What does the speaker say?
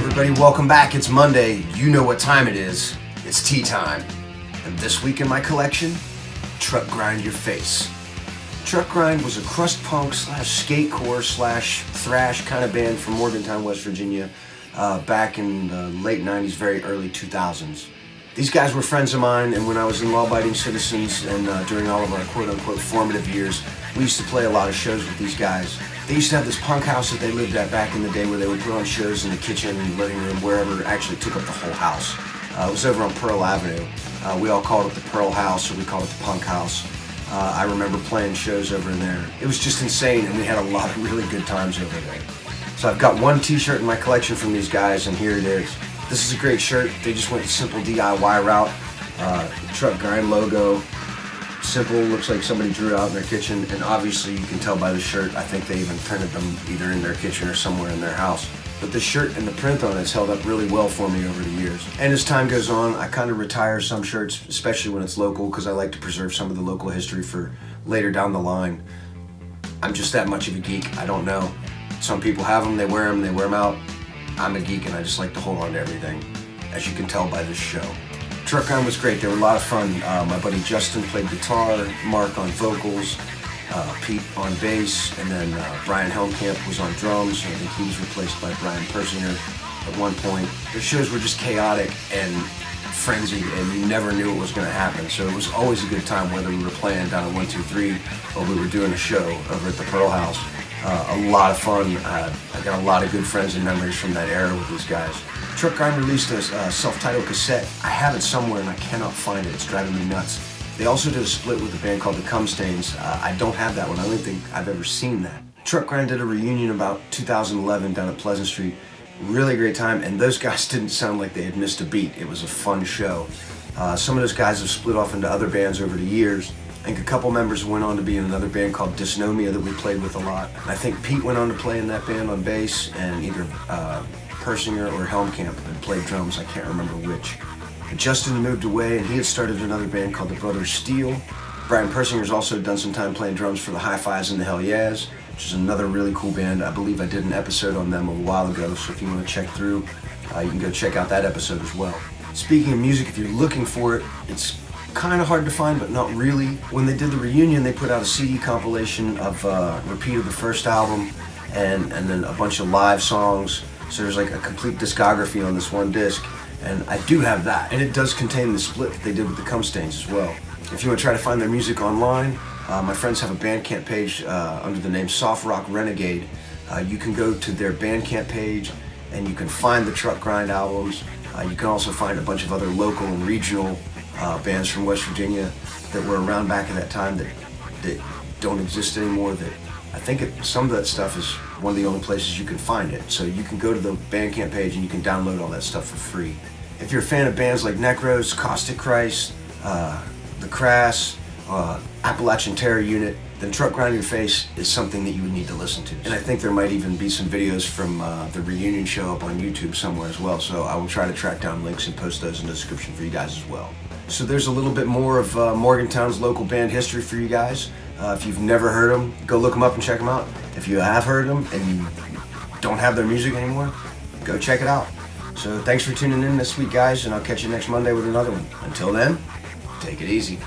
everybody, welcome back. It's Monday. You know what time it is. It's tea time. And this week in my collection, Truck Grind Your Face. Truck Grind was a crust punk slash skatecore slash thrash kind of band from Morgantown, West Virginia, back in the late 90s, very early 2000s. These guys were friends of mine, and when I was in Law-Abiding Citizens and during all of our quote-unquote formative years, we used to play a lot of shows with these guys. They used to have this punk house that they lived at back in the day where they would put on shows in the kitchen and living room, wherever. It actually took up the whole house. It was over on Pearl Avenue. We all called it the Pearl House, or we called it the Punk House. I remember playing shows over in there. It was just insane, and we had a lot of really good times over there. So I've got one t-shirt in my collection from these guys, and here it is. This is a great shirt. They just went the simple DIY route. Truck Grind logo. Simple, looks like somebody drew it out in their kitchen, and obviously you can tell by the shirt, I think they even printed them either in their kitchen or somewhere in their house. But the shirt and the print on it's held up really well for me over the years. And as time goes on, I kind of retire some shirts, especially when it's local, because I like to preserve some of the local history for later down the line. I'm just that much of a geek, I don't know. Some people have them, they wear them out. I'm a geek and I just like to hold on to everything, as you can tell by this show. Truck Grind was great. They were a lot of fun. My buddy Justin played guitar, Mark on vocals, Pete on bass, and then Brian Helmkamp was on drums. I think he was replaced by Brian Persinger at one point. The shows were just chaotic and frenzied, and you never knew what was going to happen. So it was always a good time, whether we were playing down at 123 or we were doing a show over at the Pearl House. A lot of fun. I got a lot of good friends and memories from that era with these guys. Truck Grind released a self-titled cassette. I have it somewhere and I cannot find it. It's driving me nuts. They also did a split with a band called the Cum Stains. I don't have that one. I don't think I've ever seen that. Truck Grind did a reunion about 2011 down at Pleasant Street. Really great time, and those guys didn't sound like they had missed a beat. It was a fun show. Some of those guys have split off into other bands over the years. I think a couple members went on to be in another band called Dysnomia that we played with a lot. I think Pete went on to play in that band on bass, and either Persinger or Helmkamp had played drums. I can't remember which. But Justin moved away, and he had started another band called the Brothers Steel. Brian Persinger's also done some time playing drums for the Hi-Fis and the Hell Yeahs, which is another really cool band. I believe I did an episode on them a while ago, so if you want to check through, you can go check out that episode as well. Speaking of music, if you're looking for it, it's kind of hard to find, but not really. When they did the reunion, they put out a CD compilation of repeat of the first album and then a bunch of live songs. So there's like a complete discography on this one disc, and I do have that. And it does contain the split that they did with the Cum Stains as well. If you want to try to find their music online, my friends have a Bandcamp page under the name Soft Rock Renegade. You can go to their Bandcamp page and you can find the Truck Grind albums. You can also find a bunch of other local and regional bands from West Virginia that were around back at that time that don't exist anymore. That I think some of that stuff is one of the only places you can find it. So you can go to the Bandcamp page and you can download all that stuff for free. If you're a fan of bands like Necros, Caustic Christ, The Crass, Appalachian Terror Unit, then Truck Grind Your Face is something that you would need to listen to. And I think there might even be some videos from the reunion show up on YouTube somewhere as well, so I will try to track down links and post those in the description for you guys as well. So there's a little bit more of Morgantown's local band history for you guys. If you've never heard them, go look them up and check them out. If you have heard them and you don't have their music anymore, go check it out. So thanks for tuning in this week, guys, and I'll catch you next Monday with another one. Until then, take it easy.